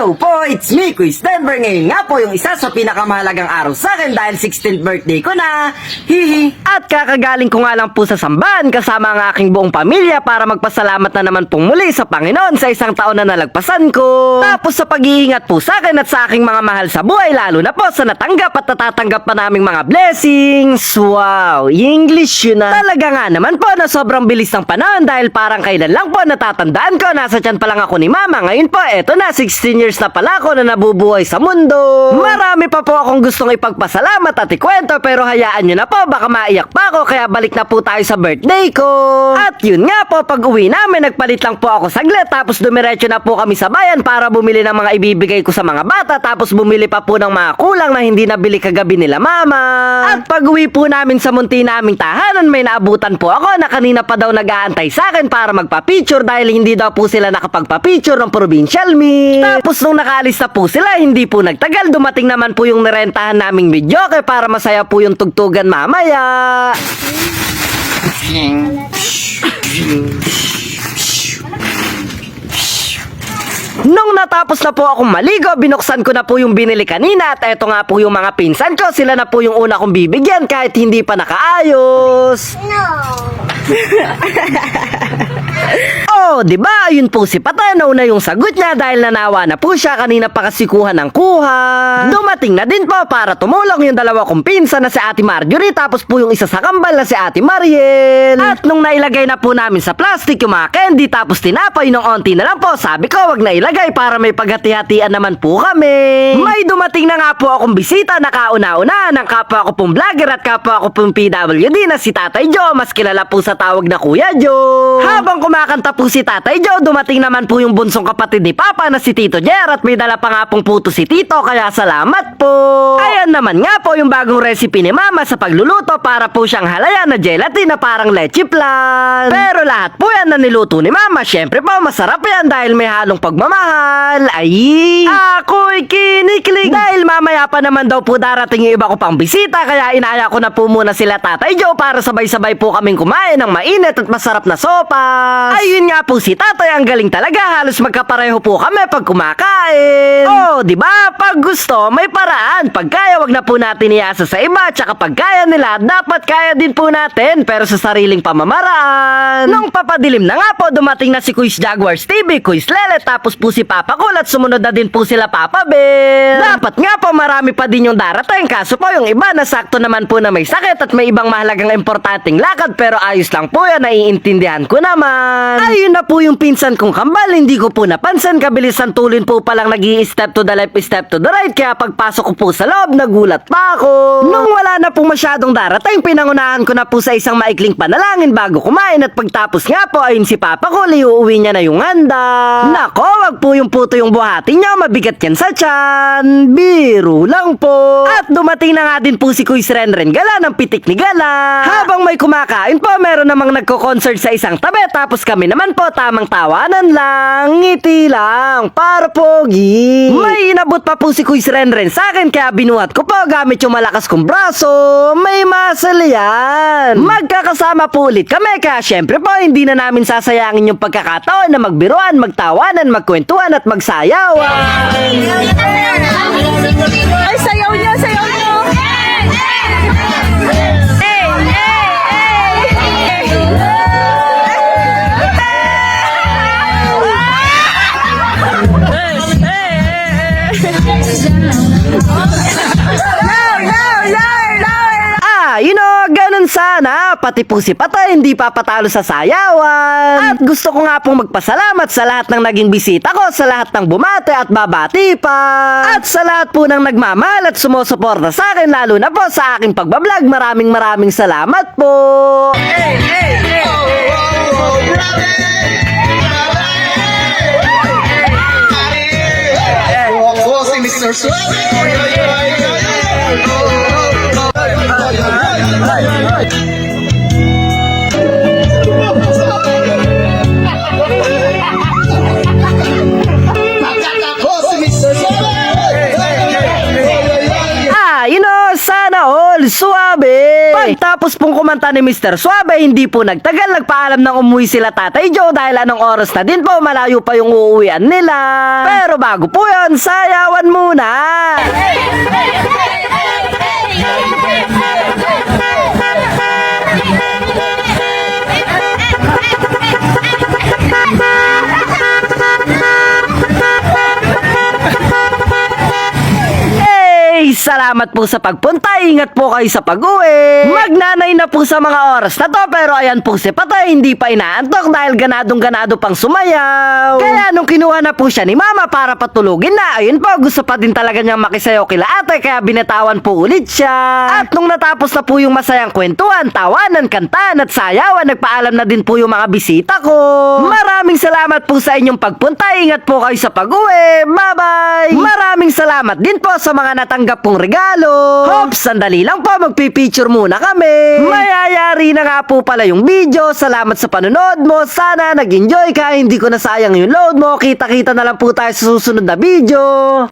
Hello po, it's me, Quiz Denver. Ngayon nga po yung isa sa pinakamahalagang araw sa akin dahil 16th birthday ko na. Hihi. At kakagaling ko nga lang po sa sambahan kasama ang aking buong pamilya para magpasalamat na naman pong muli sa Panginoon sa isang taon na nalagpasan ko. Tapos sa pag-iingat po sa akin at sa aking mga mahal sa buhay, lalo na po sa natanggap at natatanggap pa naming mga blessings. Wow, English yun na. Talaga nga naman po na sobrang bilis ng panahon dahil parang kailan lang po natatandaan ko, nasa tiyan pa lang ako ni Mama. Ngayon po, eto na, 16 years na pala ako na nabubuhay sa mundo. Marami pa po akong gustong ipagpasalamat at ikwento pero hayaan nyo na po, baka maiyak pa ako kaya balik na po tayo sa birthday ko. At yun nga po, pag uwi namin, nagpalit lang po ako saglit tapos dumiretso na po kami sa bayan para bumili ng mga ibibigay ko sa mga bata tapos bumili pa po ng mga kulang na hindi nabili kagabi nila Mama. At pag uwi po namin sa munti naming tahanan, may naabutan po ako na kanina pa daw nag-aantay sa akin para magpa-picture dahil hindi daw po sila nakapagpa-picture ng provincial meet. Tapos nung nakaalis na po sila, hindi po nagtagal, dumating naman po yung nirentahan naming videoke para masaya po yung tugtugan mamaya. Nung natapos na po akong maligo, binuksan ko na po yung binili kanina at eto nga po yung mga pinsan ko. Sila na po yung una kong bibigyan kahit hindi pa nakaayos. No. Oh, di ba? Ayun po si Patay, nauna yung sagot niya dahil nanawa na po siya, kanina pa kasi kuha ng kuha. Dumating na din po para tumulong yung dalawa kong pinsan na si Ate Marjorie tapos po yung isa sa kambal na si Ate Mariel. At nung nailagay na po namin sa plastic yung mga candy tapos tinapay nung onti na lang po, sabi ko wag na ilagay para may paghati-hatian naman po kami. May dumating na nga po akong bisita na kauna-una ng kapwa ko pong vlogger at kapwa ko pong PWD na si Tatay Joe, mas kilala po sa tawag na Kuya Joe. Habang kumakanta po si Tatay Joe, dumating naman po yung bunsong kapatid ni Papa na si Tito Jer at may dala pa nga pong puto si Tito kaya salamat po. Ayan naman nga po yung bagong recipe ni Mama sa pagluluto para po siyang halayan na gelatin na parang leche flan. Pero lahat po yan na niluto ni Mama, syempre po masarap yan dahil may halong pagmamahal. Ay, ako'y kinikilig dahil mamaya pa naman daw po darating yung iba ko pang bisita kaya inaya ko na po muna sila Tatay Joe para sabay-sabay po kaming kumain ng mainit at masarap na sopas. Ayun nga po si Tatay, ang galing talaga, halos magkapareho po kami pag kumakain. Oh, di ba? Pag gusto, may paraan. Pag kaya, wag na po natin iasa sa iba. Tsaka pag kaya nila, dapat kaya din po natin, pero sa sariling pamamaraan. Nung papadilim na nga po, dumating na si Quiz Jaguars TV, Quiz Lele, tapos po si Papa Cool at sumunod na din po sila Papa Bear. Dapat nga po marami pa din yung darating, kaso po yung iba nasakto naman po na may sakit at may ibang mahalagang importanteng lakad, pero ayos lang po yan, naiintindihan ko naman. Ayun na po yung pinsan kong kambal, hindi ko po napansin, kabilisan tulin po palang nag-i-step to the left, step to the right, kaya pagpasok ko po sa loob, nagulat pa ako. Nung wala na po masyadong darating, pinangunahan ko na po sa isang maikling panalangin bago kumain at pagtapos nga po, ayun si Papa ko, uuwi niya na yung handa. Nako, wag po yung puto yung buhati niya, mabigat yan sa tiyan. Biro lang po. At dumating na nga din po si Kuis Renren Gala ng pitik ni Gala. Habang may kumakain po, meron namang nagko-concert sa isang tabi, tapos kami naman po tamang tawanan lang, ngiti lang, para pogi. May inabot pa po si Kuis Renren sa akin kaya binuhat ko po gamit yung malakas kong braso. May muscle yan. Magkakasama po ulit kami kaya syempre po hindi na namin sasayangin yung pagkakataon na magbiruan, magtawanan, magkwentuhan at magsayawan. Ay, sayaw niyo, sayaw niyo. You know, ganun sana. Pati po si Patay hindi papatalo sa sayawan. At gusto ko nga pong magpasalamat sa lahat ng naging bisita ko, sa lahat ng bumate at babati pa. At sa lahat po ng nagmamahal at sumusuporta sa akin, lalo na po sa aking pagbablog. Maraming salamat po. Mr. Suave. You know, sana all suabe. Pag Tapos pong kumanta ni Mr. Suave, hindi po nagtagal, nagpaalam ng umuwi sila Tatay Joe dahil anong oras na din po, malayo pa yung uuwian nila. Pero bago po yun, sayawan muna. Salamat po sa pagpunta. Ingat po kayo sa pag-uwi. Magnanay na po sa mga oras na to, pero ayan po si Patay, hindi pa inaantok dahil ganadong-ganado pang sumayaw. Kaya nung kinuha na po siya ni Mama para patulugin na, ayun po, gusto pa din talaga niyang makisayaw kila ate, kaya binatawan po ulit siya. At nung natapos na po yung masayang kwentuhan, tawanan, kantahan at sayawan, nagpaalam na din po yung mga bisita ko. Maraming salamat po sa inyong pagpunta. Ingat po kayo sa pag-uwi. Bye-bye! Maraming salamat din po sa mga natanggap pong regalo. Hops, sandali lang po, magpipicture muna kami. Mayayari na nga po pala yung video. Salamat sa panonood mo. Sana nag-enjoy ka, hindi ko nasayang yung load mo. Kita-kita na lang po tayo sa susunod na video.